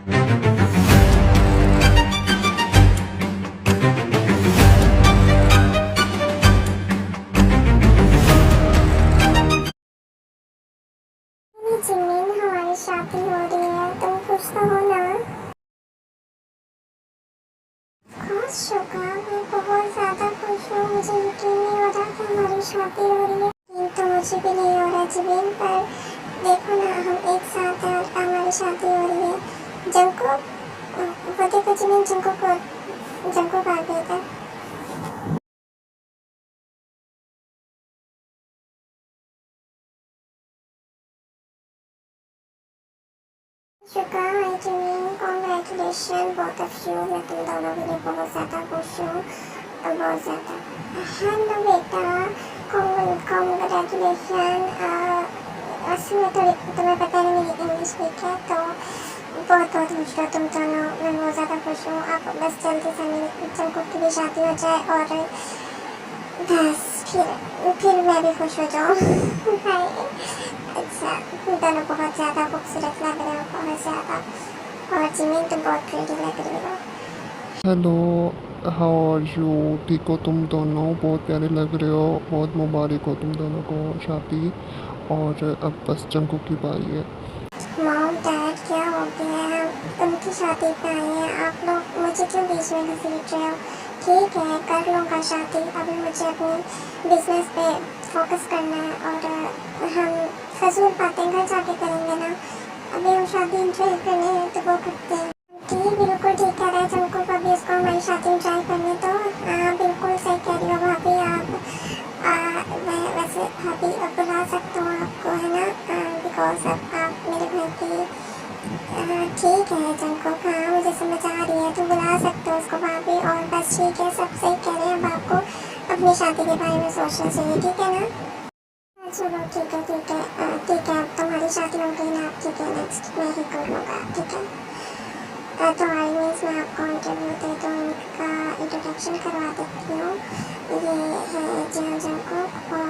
Jimin हमारी शादी हो रही है, तुम खुश तो हो ना? खुश होगा, मैं बहुत ज्यादा खुश हूँ। मुझे यकीन नहीं हो रहा कि हमारी शादी हो रही है। यकीन तो मुझे भी नहीं हो रहा जिमिन, पर देखो ना, हम एक साथ हैं और हमारी शादी हो रही है। जंकुक, वो देखो जिमिन, जंकुक आ गया था। शुक्र है Jimin, congratulation both of you. मैं तुम दोनों के लिए बहुत ज़्यादा खुश हूँ, बहुत ज़्यादा। हेलो बेटा, कॉन्ग्रेचुलेशन। वैसे मैं थोड़ी, तुम्हें पता है मेरी इंग्लिश वीक है, तो बहुत बहुत खुश हो तुम दोनों। मैं बहुत ज़्यादा खुश हूँ। आप बस जल्दी से मेरी जंकुक की भी शादी हो जाए और बस फिर मैं भी खुश हो जाऊँ। भाई, अच्छा, तुम दोनों बहुत ज़्यादा खूबसूरत लग रहे हो, बहुत ज़्यादा। और जिमिन, तुम बहुत प्रीटी लग रही हो। Hello, how are you? ठीक हो तुम दोनों? बहुत प्यारे लग रहे हो। बहुत मुबारक हो तुम दोनों को शादी। और अब बस जंकुक की बारी है। मॉम डैड, क्या हो गया है? हम उनकी शादी पे आए हैं, आप लोग मुझे क्यों बीच में घसीट रहे हो? ठीक है, कर लूँगा शादी। अभी मुझे अपने बिजनेस पे फोकस करना है और हम फजूल बातें घर जाके करेंगे ना। अभी हम शादी इंजॉय करने हैं तो वो करते हैं। ठीक, बिल्कुल ठीक कह रहा है जंकुक, अभी उसको हमारी शादी इंजॉय करने दो। हाँ, बिल्कुल सही कह रही हो भाभी आप। मैं वैसे भाभी अब बुला सकता हूँ आपको, है ना? बिकॉज अब आप मेरे भाई की। ठीक है जंकुक, हाँ मुझे समझ आ रही है, तुम बुला सकते हो उसको भाभी। और बस ठीक है, सब सही कह रहे हैं। अब आपको अपनी शादी के बारे में सोचना चाहिए, ठीक है ना? चलो ठीक है, ठीक है, ठीक है। अब तुम्हारी शादी हो गई ना, ठीक है, नेक्स्ट मैं ही कर लूँगा, ठीक है। तो मीन्स मैं आपको इंटरव्यू दे दूँ, उनका इंट्रोडक्शन करवा देती हूँ। ये है जियान जंकुक, और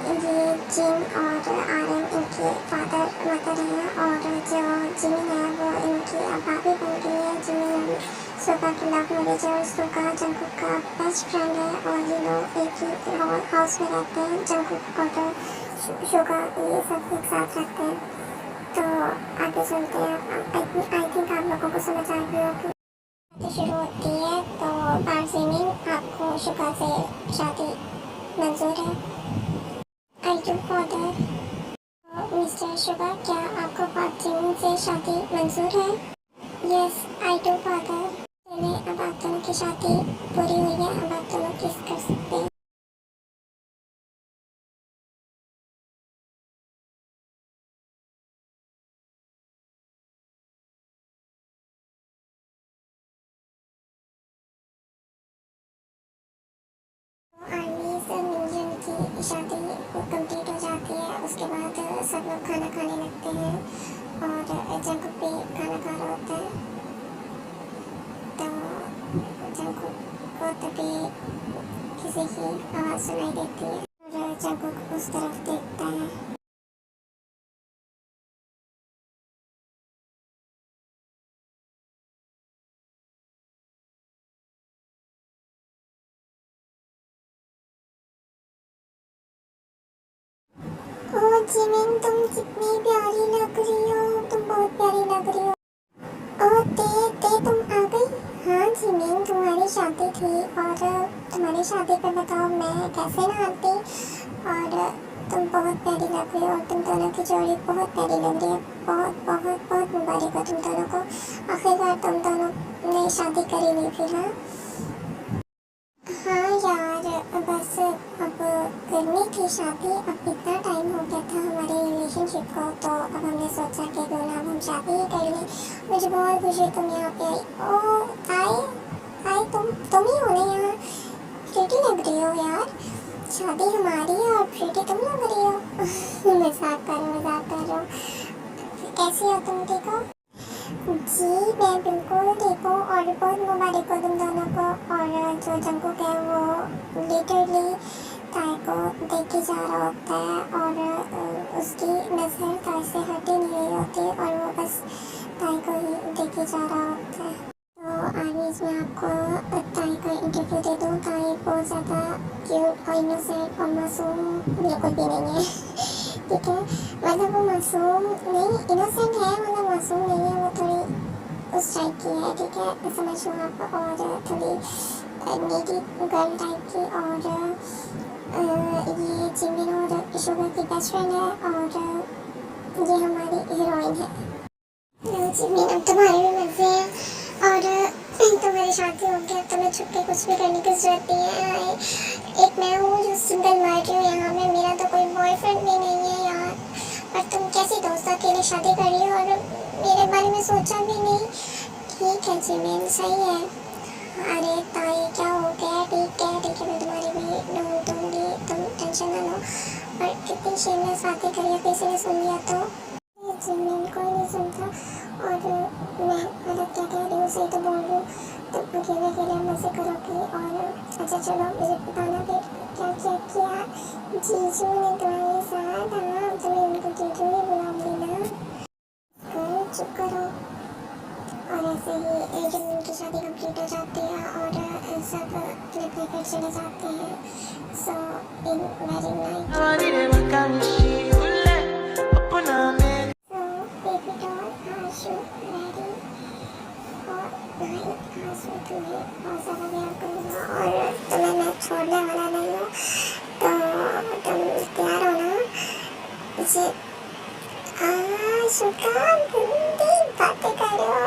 ये जिन और आर्यन इनके फादर मदर हैं, और जो जिमिन है वो इनकी भाभी बन गई है। जिमिन सुगा की लव मैरिज है, और सुगा जंकुक का बेस्ट फ्रेंड है, और ये लोग एक ही हाउस में रहते हैं। जंकुक और सुगा ये सब एक साथ रहते हैं। तो आगे चलते हैं। आई थिंक आप लोगों को समझ आ गई होगी। शादी शुरू होती है, तो जिमिन, आपको सुगा से शादी मंजूर है? I do father. Mister sugar, क्या आपको पार्क जिमिन से शादी मंजूर है? Yes, I do father. चलिए, अब आप दोनों की शादी पूरी हुई है, अब आप दोनों किस कर सकते हैं। आर्मी से मिलियन की शादी कंप्लीट हो जाती है, उसके बाद सब लोग खाना खाने लगते हैं, और जंकुक भी खाना खा रहा होता है। तो जंकुक को तभी किसी की आवाज़ सुनाई देती है, और जंकुक उस तरफ देखता है। ओ जिमिन, तुम कितनी प्यारी लग रही हो, तुम बहुत प्यारी लग रही हो। ओ ते तुम आ गई? हाँ जिमिन, तुम्हारी शादी थी, और तुम्हारी शादी पे बताओ मैं कैसे ना आती। और तुम बहुत प्यारी लग रही हो, और तुम दोनों की जोड़ी बहुत प्यारी लग रही है। बहुत बहुत बहुत मुबारक हो तुम दोनों को। आखिरकार तुम दोनों ने शादी करी नहीं थी, हाँ? हाँ यार, बस अब करनी थी शादी। अब इतना टाइम हो गया था हमारे रिलेशनशिप को, तो अब हमने सोचा कि क्यों ना हम शादी ही कर लें। मुझे बहुत खुशी तुम यहाँ पे आई। ओ आई आई तुम ही हो ना यहाँ? प्रीटी लग रही हो यार, शादी हमारी है और प्रीटी तुम लग रही हो। मजाक कर रहा हूँ। कैसी हो तुम, ठीक हो? जी मैं बिल्कुल ठीक हूँ, और बहुत मुबारक हो तुम दोनों को। और जो जंकुक है वो लिटरली ताई को देखे जा रहा होता है, और उसकी नज़र ताई से हट ही नहीं रही होती, और वो बस ताई को जा रहा होता है। तो आगे इसमें आपको ताई का इंटरव्यू दे दूँ। ताई बहुत ज़्यादा क्यूट और इनोसेंट और मासूम बिल्कुल भी नहीं है। ठीक है, मतलब वो मासूम नहीं, इनोसेंट है, मतलब मासूम नहीं है, वो थोड़ी उस टाइप की है। ठीक है, समझ लो आप, और थोड़ी नेटी गर्ल टाइप की। और ये जिमिन और शुगर की बेस्ट फ्रेंड है, और ये हमारी हीरोइन है। जिमिन, अब तुम्हारी भी मर्जी है, और तुम्हारी शादी हो गई, तुम्हें छुप के कुछ भी करने की जरूरत नहीं है। एक मैं हूँ जो सिंगल मर रही हूँ यहाँ में, मेरा तो कोई बॉयफ्रेंड भी नहीं है यार। पर तुम कैसी दोस्त अकेले शादी कर ली और मेरे बारे में सोचा भी नहीं। ठीक है जिमिन, सही है। अरे ताई क्या हो गया? ठीक है ठीक है, मैं तुम्हारी भी ढूंढ दूंगी, तुम टेंशन ना लो। पर कितनी शेमलेस बातें करी, किसी ने सुन लिया तो? जिमिन, कोई नहीं सुनता। और मैं गलत क्या कह रही हूँ, सही तो बोल रही हूँ। तुम अकेले अकेले मज़े करोगी। और अच्छा चलो, मुझे बताना फिर क्या क्या किया। जीजू ने तुम्हारे साथ, हाँ तुम्हें उनको जीजू ही बुलाऊंगी ना। चुप करो। और ऐसे ही जब उनकी शादी कंप्लीट हो जाती है और सब अपने अपने घर चले जाते हैं। So in very night, so baby doll, Ashu ready और नाइट। आज मैं तुम्हें बहुत ज़्यादा प्यार करूँगा और तुम्हें मैं छोड़ने वाला नहीं हूँ। तो तुम तैयार हो ना? मुझे आशु का गंदी बातें कर रहे हो।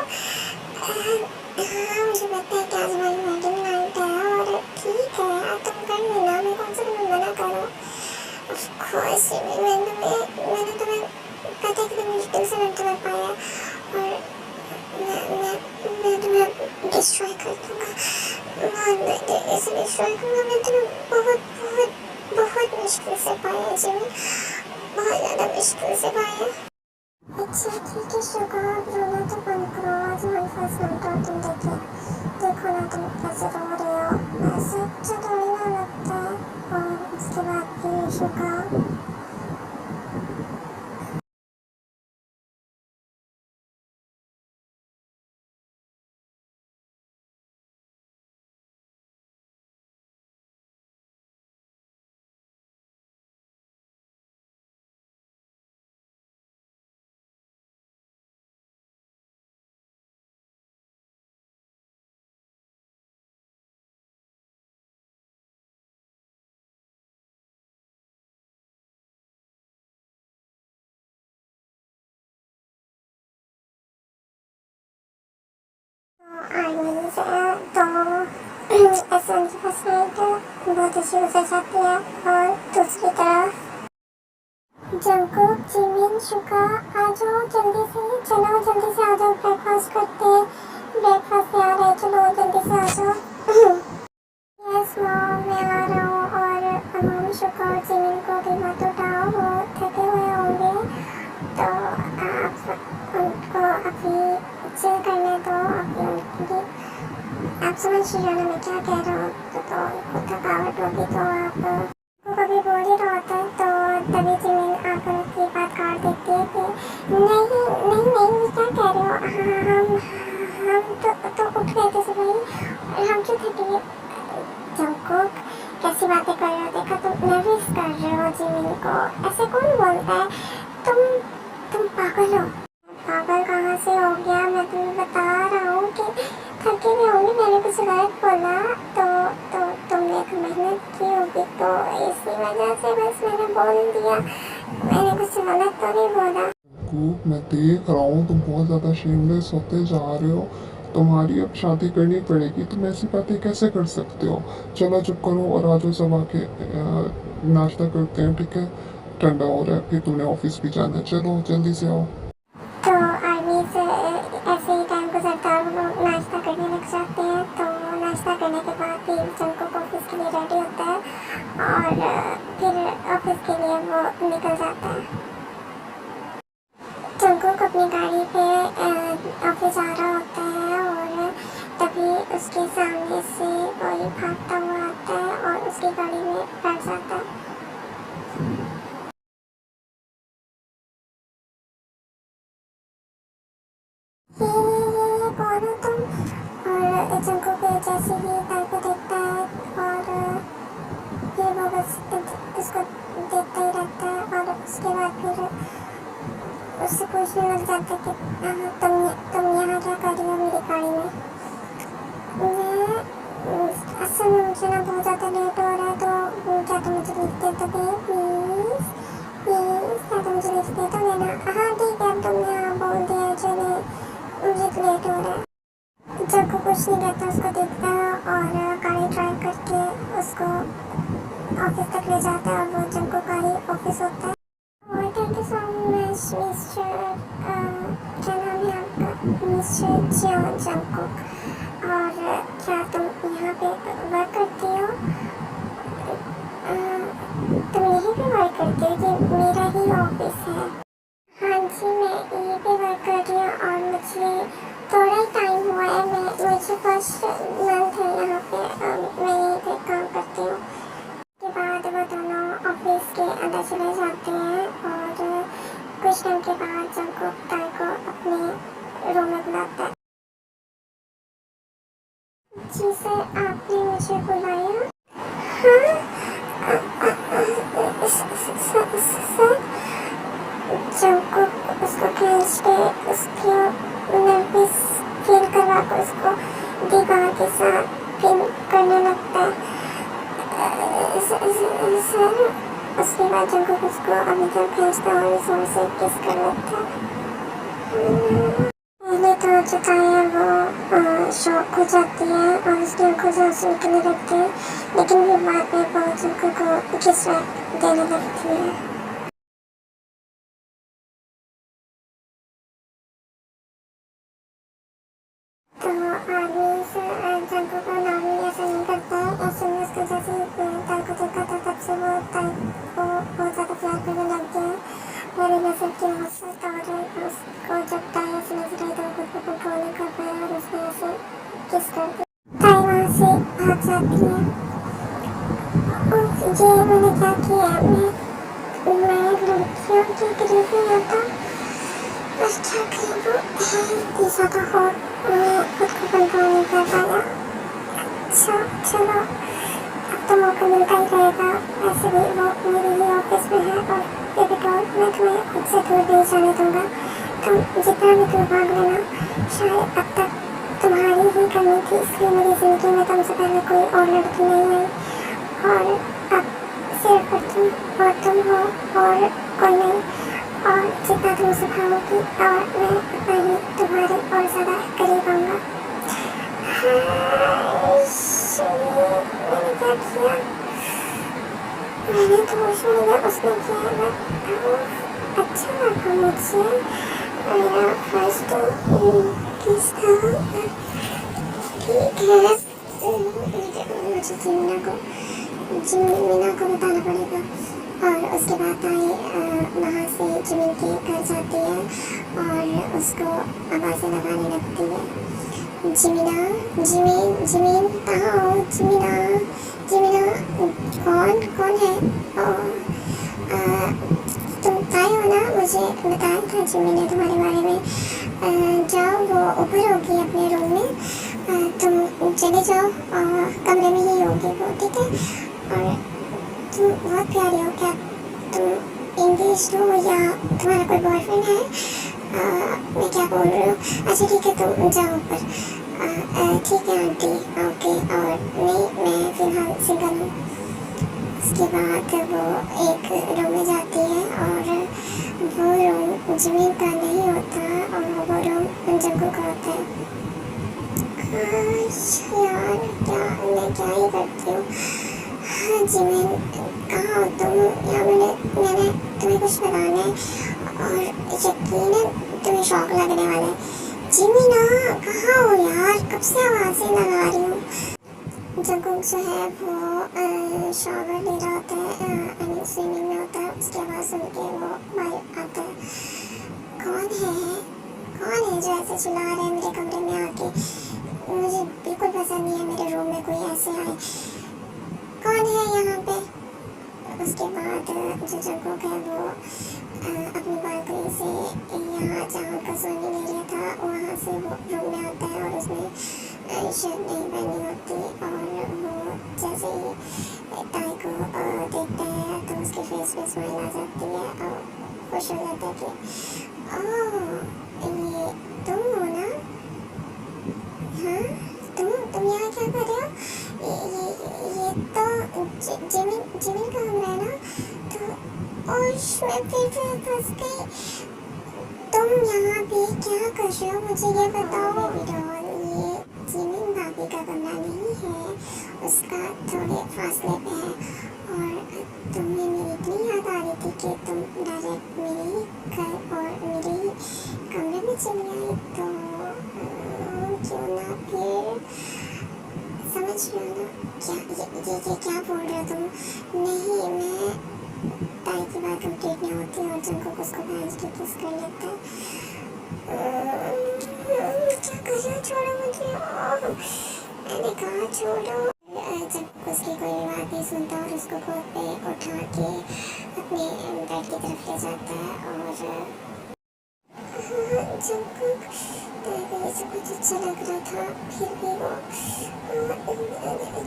हाँ मुझे पता है कि आज हमारी वेडिंग नाइट है, और ठीक है तुम कर लेना, मैं कौन सा तुम्हें मना करूँ। ऑफकोर्स मैंने तुम्हें पता है कि तुम मुश्किल से मैं तुम्हें पाया, और मैं तुम्हें डिस्ट्रॉय कर दूँगा, बहुत ऐसे डिस्ट्रॉय करूँगा। मैं तुम्हें बहुत बहुत बहुत मुश्किल से पाया जिमिन, बहुत ज़्यादा मुश्किल से पाया। अच्छा ठीक है शुगर, रोना तो बंद करो। आज हमारी फर्स्ट नाइट और तुम देखो ना तुम कैसे रो रहे हो। ऐसे अच्छा थोड़ी ना लगता है। और उसके बाद भी शुगर, आर्मी से तो ऐसे उनकी फर्स्ट नाइट बहुत अच्छी गुजर जाती है। और दूसरी तरफ जंकुक, जिमिन, शुका, आ जाओ जल्दी से, चलो जल्दी से आ जाओ, ब्रेकफास्ट करते हैं। ब्रेकफास्ट तैयार है, चलो जल्दी से आ जाओ। यस मॉम, मैं आ रहा हूँ। और मॉम शुका और जिमिन को भी मत उठाओ, वो थके हुए होंगे, तो आप उनको अभी चिल करने दो। अभी उनकी, आप समझ रही हो ना मैं क्या कह रहा हूँ। तो उनको थकावट होगी, तो आप को कभी बोल ही रहा होता है, तो तभी जिमिन आकर उसकी बात काट देती है कि नहीं नहीं नहीं, ये क्या कह रहे हो, हम तो उठ गए थे सुबह ही, और हम क्यों थके। जंकुक कैसी बातें कर रहे हो, देखा तुम नर्वस कर रहे हो जिमिन को, ऐसे कौन बोलता है। तुम पागल हो। पागल कहाँ से हो गया, मैं तुम्हें बता रहा हूँ कि थके हुए होंगे, मैंने कुछ गलत बोला तो तुमने तो मेहनत की होगी, तो इसी वजह से बस मैंने बोल दिया, मैंने कुछ गलत तो नहीं बोला। मैं देख रहा हूँ तुम बहुत ज़्यादा शेमलेस होते जा रहे हो। तुम्हारी अब शादी करनी पड़ेगी, तुम ऐसी बातें कैसे कर सकते हो। चलो चुप करो और आ जाओ सब आके नाश्ता करते हैं। ठीक है, ठंडा हो रहा है, फिर तुमने ऑफिस भी जाना है, चलो जल्दी से आओ। तो आर्मी से ऐसे ही टाइम गुजरता है, वो लोग नाश्ता करने लग जाते हैं। तो नाश्ता करने के बाद फिर जंकुक ऑफिस के लिए रेडी होता है, और फिर ऑफिस के लिए वो निकल जाता है। जंकुक अपनी गाड़ी पे ऑफिस जा रहा होता है, और तभी उसके सामने से कोई भागता हुआ आता है और उसकी गाड़ी में बैठ जाता है। ये हो तुम? और जंकुक जैसे ही ताई को देखता है और फिर वो बस उसको देखता ही रहता है और उसके बाद फिर उससे पूछने लग जाता है कि तुम यहाँ क्या कर रही हो मेरी गाड़ी में? मैं असल में मुझे ना बहुत ज़्यादा लेट हो रहा है, तो क्या तुम मुझे लिख दे दोगे प्लीज़? प्लीज़ क्या तुम मुझे लिख दे दोगे ना? हाँ ठीक है, तुमने हाँ बोल दिया, चले मुझे तो लेट हो रहा है। जब को कुछ नहीं कहता उसको देखता है और गाड़ी ड्राइव करके उसको ऑफिस तक ले जाता है और वो जंको का ही ऑफिस होता है। और thank you so much mister, क्या नाम है आपका? Mister Jeon Jungkook. और क्या तुम यहाँ पे वर्क करती हो? तुम यहीं पे वर्क करती हो? ये मेरा ही ऑफिस है। हाँ जी, मैं यहीं पे वर्क कर रही हूँ और मुझे थोड़ा ही टाइम हुआ है। मुझे फर्स्ट मंथ है यहाँ पे, मैं यहीं पे काम करती हूँ। के बाद वो दोनों ऑफिस के अंदर चले जाते हैं और कुछ टाइम के बाद जंकुक ताई को अपने रूम में बुलाता है। जी सर, आपने मुझे बुलाया? हाँ सर, जंकुक उसको खींच के उसको नर्वस फील करवा कर उसको दीवार के साथ फील करने लगता है। सर, उसके बाद जंकुक उसको अभी तक खींचता और जोर से किस कर लेता है। पहले तो जो ताई है वो शॉक हो जाती है और उसकी आंखों से आंसू निकलने लगते हैं, लेकिन फिर बाद में वो जंकुक को किस देने लगती है। तो आदमी जंकुक को नॉर्मली ऐसा नहीं करता है। ऐसे में उसको जैसे ताई को देखा था तब से वो ताई को बहुत ज़्यादा प्यार करने लग गया है। मेरी नज़र की औसत और उसको जब ताई ऐसे नजर आई तो खुद को कंट्रोल नहीं कर पाया और उसने ऐसे किस कर दिया। ताई वहाँ से भाग जाती है। ये मैंने क्या किया? मैं लड़कियों के करीब नहीं आता, बस क्या करूँ? इतनी ज़्यादा हो मैं खुद को कंट्रोल नहीं कर पाया। अच्छा चलो, अब तो मौका मिलता ही रहेगा। वैसे भी वो मेरे ही ऑफिस में है और बेबिटोल, मैं तुम्हें खुद से दूर नहीं जाने दूँगा। तुम जितना भी दूर भाग लेना, शायद अब तक तुम्हारी ही कमी थी, इसलिए मेरी ज़िंदगी में तुमसे पहले कोई और लड़की नहीं आई और अब सिर्फ तुम हो और कोई नहीं। और जितना तुम सिखाओगी और मैं उतना ही तुम्हारे और ज़्यादा करीब आऊँगा। मैंने क्या किया? मैंने तो कुछ नहीं किया, उसने किया है। बट अच्छा लगा मुझे, मेरा फर्स्ट किस था। ठीक है, मुझे जिमीना को बताना पड़ेगा। और उसके बाद आई वहाँ से जिमिन के घर जाती है और उसको आवाज़ें लगाने लगती है। जिमिना, जिमिन कहाँ हो? जिमिना, कौन है? तुम ताई हो ना? मुझे बताया था जिमिन ने तुम्हारे बारे में। जाओ, वो ऊपर होगी अपने रूम में, तुम चले जाओ, कमरे में ही होगी वो, ठीक है? और तुम बहुत प्यारी हो। क्या तुम इंगेज्ड हो या तुम्हारा कोई बॉयफ्रेंड है? मैं क्या बोल रही हूँ? अच्छा ठीक है, तुम जाओ ऊपर। ठीक है आंटी, ओके। और नहीं, मैं फ़िलहाल सिंगल हूँ। उसके बाद वो एक रूम में जाती है और वो रूम ज़मीन का नहीं होता और वो रूम जंगल का होता है। यार मैं क्या ही करती हूँ। हाँ जिमिन, कहाँ हो तुम? या मैंने तुम्हें कुछ बताना है और यकीनन तुम्हें शौक लगने वाला है। जिमिना, कहाँ हो यार? कब से आवाज़ें लगा रही हूँ। जंकुक जो है वो शावर ले रहा होता है, स्विमिंग में होता है। उसकी आवाज़ सुन के वो बाहर आता है। कौन है जो ऐसे चिल्ला रहे हैं मेरे कमरे में आके? मुझे बिल्कुल पसंद नहीं है मेरे रूम में कोई ऐसे आए। कौन है यहाँ पे? उसके बाद जो जंकुक है वो अपनी बालकनी से यहाँ जहाँ का सोने एरिया था वहाँ से वो रूम में आता है और शर्ट नहीं पहनी होती और वो जैसे ही ताई को देखता है तो उसके फेस पे स्माइल आ जाती है और खुश हो जाता है कि ओह ये तुम हो ना, हाँ तुम यहाँ क्या कर रहे हो, ये तो जिमिन जिमिन का कमरा है ना, तो ओश मैं फिर फंस गई, तुम यहाँ पे क्या कर रहे हो मुझे ये बताओ। ये जिमिन भाभी का कमरा नहीं है, उसका थोड़े फासले पे है और तुम्हें मेरी इतनी याद आ रही थी कि तुम डायरेक्ट मेरे ही घर और मेरे ही कमरे में चली आई, तो क्यों ना फिर, समझ रहे हो ना क्या ये क्या बोल रहे हो तुम। नहीं, मैं ताई की बात कंप्लीट नहीं होती और जंकुक उसको भैंस के किस कर लेता है। क्या कर रहे हो, छोड़ो मुझे, मैंने कहा छोड़ो। जब उसकी कोई बात नहीं सुनता और उसको गोद पे उठा के अपने बेड की तरफ ले जाता है और जंकुक ये सब कुछ अच्छा लग रहा था, फिर भी वो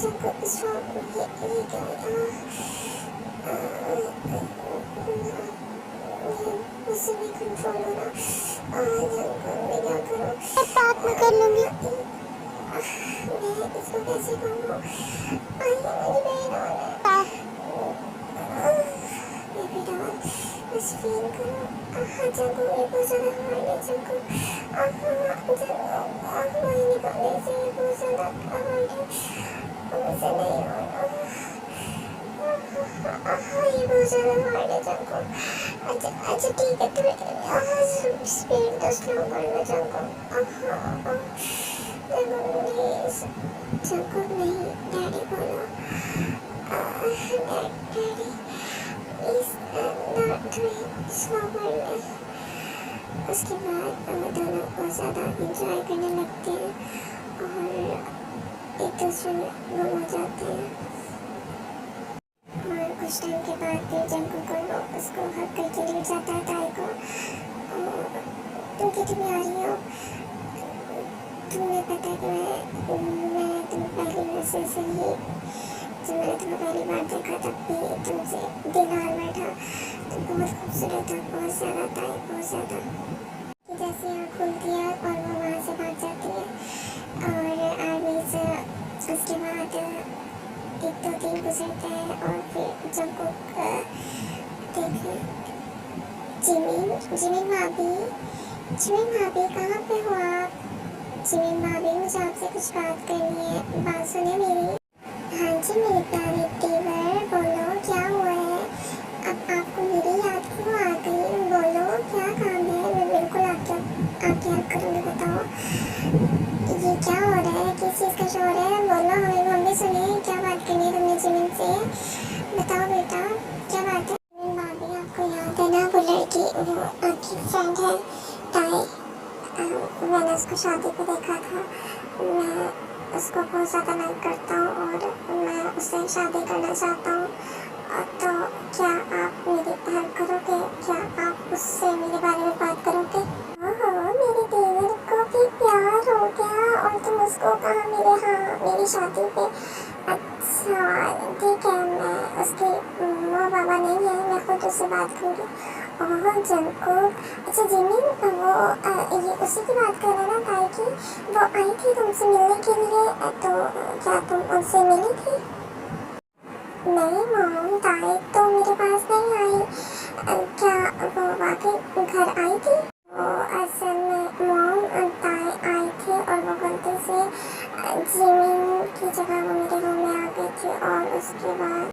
जंकुक ये क्या मुझसे भी कंट्रोल हो रहा, मैं क्या करूँ, बात मैं कर लूँगी, मैं इसको कैसे कहूँ, मेरी बहन ये बेटा बस फील करो, जंकुक ये बहुत ज़्यादा हमारे जंकुक वही निकालने से ये बहुत ज़्यादा हमारे मुझसे नहीं हो रहा, ये बहुत ज़्यादा हमारे जंकुक, अच्छा ठीक है तो स्पीड तो स्लो कर लो जंकुक, प्लीज जंकुक नहीं, डैडी बोलो, डैडी प्लीज नॉट स्लो कर लो। उसके बाद दोनों बहुत ज़्यादा इंजॉय करने लगते हैं और एक दूसरे में गुम हो जाते हैं और कुछ टाइम के बाद फिर जंकुक को उसको हक करके लेट जाता है ताई को, तुम कितनी आ रही हो, तुम्हें पता है कि मैं तुम पहली नजर से ही जब मैंने तुम्हें पहली बार देखा तब भी तुमसे दिल हार बैठा, तुम बहुत खूबसूरत हो, बहुत ज़्यादा ताई, बहुत ज़्यादा। जैसे आँख खुलती है और वो वहाँ से भाग जाती है और आर्मी से उसके बाद 1-2 दिन गुजरता है और फिर जंकुक देखे जिमिन भाभी कहाँ पे हो आप, जिमिन भाभी मुझे आपसे कुछ बात करनी है, बात सुने मेरी। हाँ जी मेरी प्यारी देवर, बोलो क्या हुआ है, अब आपको मेरी याद क्यों आ गई, बोलो क्या काम है, मैं बिल्कुल आपकी हेल्प करूँगी, बताओ ये क्या हो रहा है, किस चीज़ का शोर है, बोलो हम भी सुने, क्या बात करनी है तुमने जिमिन से, बताओ बेटा क्या बात है। जिमिन भाभी आपको याद है ना वो लड़की, वो आपकी फ्रेंड है ताई, मैंने उसको शादी पे देखा था, मैं उसको बहुत ज़्यादा लाइक करता हूँ और मैं उससे शादी करना चाहता हूँ, तो क्या आप मेरी हेल्प करोगे, क्या आप उससे मेरे बारे में बात करोगे। ओह मेरे देवर को भी प्यार हो गया और तुम उसको कहा मेरी शादी पे, अच्छा ठीक है, मैं उसके वो बाबा नहीं है, मैं खुद उससे बात करूँगी। ओह जंकुक, अच्छा जिमिन वो ये उसी की बात कर रहे ना ताई की, वो आई थी तुमसे मिलने के लिए, तो क्या तुम उनसे मिली थी। नहीं मॉम, ताई तो मेरे पास नहीं आई, क्या वो वाकई घर आई थी। वो असल में मॉम ताई आई थी और वो गलती से जिमिन की जगह वो मेरे रूम में आ गई थी और उसके बाद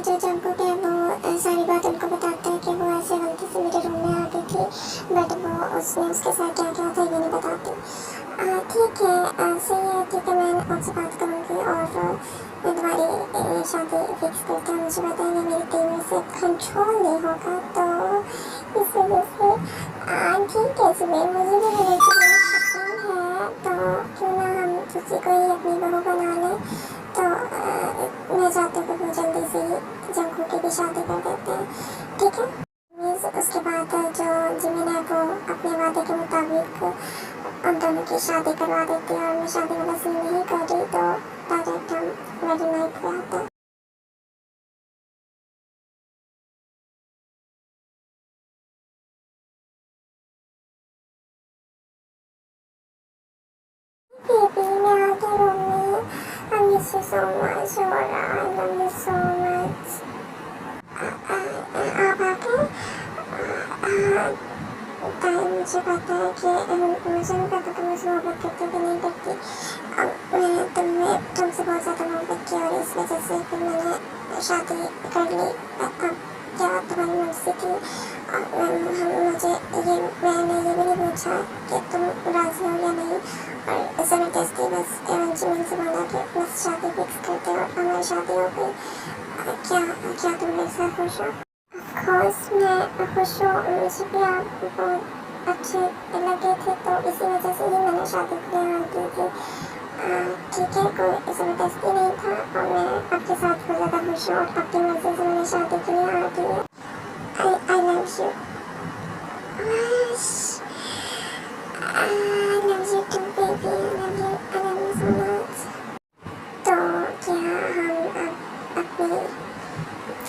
जो जंकुक है वो सारी बात उनको बताता है कि वो ऐसे गलती से मेरे रूम में आ गई थी, बट वो उसने उसके साथ क्या किया था ये नहीं बताती। ठीक है सही है, ठीक है मैं आपसे बात करूँगी और मैं तुम्हारी शादी फिक्स करके मुझे बताएंगे, मेरी टीम से कंट्रोल नहीं होगा तो इस वजह से ठीक है जिमिन, मुझे भी मेरे शौकीन है, तो क्यों ना हम किसी को ही अपनी बहू बना लें, तो मैं चाहती हूँ कि जल्दी से ही जंकुक की भी शादी कर देते हैं, ठीक है। उसके बाद जो जिमिन है वो अपने वादे के मुताबिक उन दोनों की शादी करवा देती और मैं शादी वाला सीन नहीं कर रही तो डायरेक्ट हम वेडिंग नाइट पे आते हैं। बेबी मैं आ गई रूम में। I miss you so much और I love you so much। आप आ गए? टाइम मुझे पता है कि मुझे नहीं पता तुम मुझसे मोहब्बत करती हो कि नहीं करती। मैंने तुमसे बहुत ज़्यादा मोहब्बत की और इस वजह से फिर मैंने शादी कर ली। अब क्या तुम्हारी मर्जी थी और मैंने ये भी नहीं पूछा कि तुम राज़ी हो या नहीं और ज़बरदस्ती बस एवंचुअली से बोला कि बस शादी फिक्स करते और हमारी शादी हो गई। क्या तुम मेरे साथ खुश हो? ऑफकोर्स मैं खुश हूँ। मुझे भी आप बहुत अच्छे लगे थे तो इसी वजह से ही मैंने शादी के लिए हाँ की थी। ठीक है, कोई ज़बरदस्ती नहीं था और मैं आपके साथ बहुत ज़्यादा खुश हूँ और आपकी मर्ज़ी से मैंने शादी के लिए हाँ की है। I love you। I love you too baby। I love you so much। तो क्या हम अब अपनी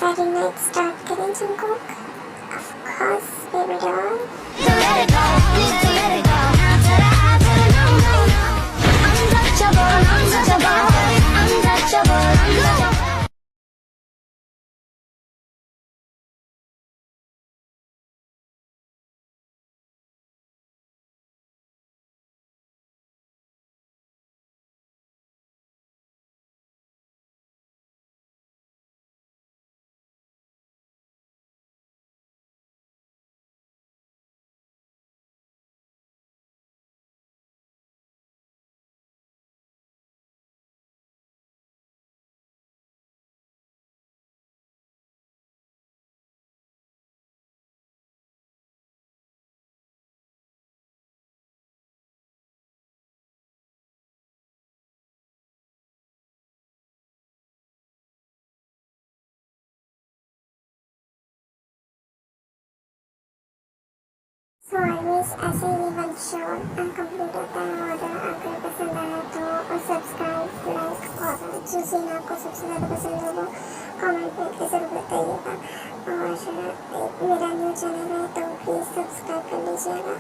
वेडिंग नाइट स्टार्ट करें Jungkook? Of course baby doll। Don't let it go, don't let it go. No, no, no. Untouchable, untouchable, untouchable, untouchable. So always ऐसे ही one show complete होता है और अगर पसंद आया तो सब्सक्राइब लाइक और जो सीन आपको सबसे ज़्यादा पसंद हो वो कमेंट में ज़रूर बताइएगा और मेरा न्यू चैनल है तो प्लीज़ सब्सक्राइब कर लीजिएगा।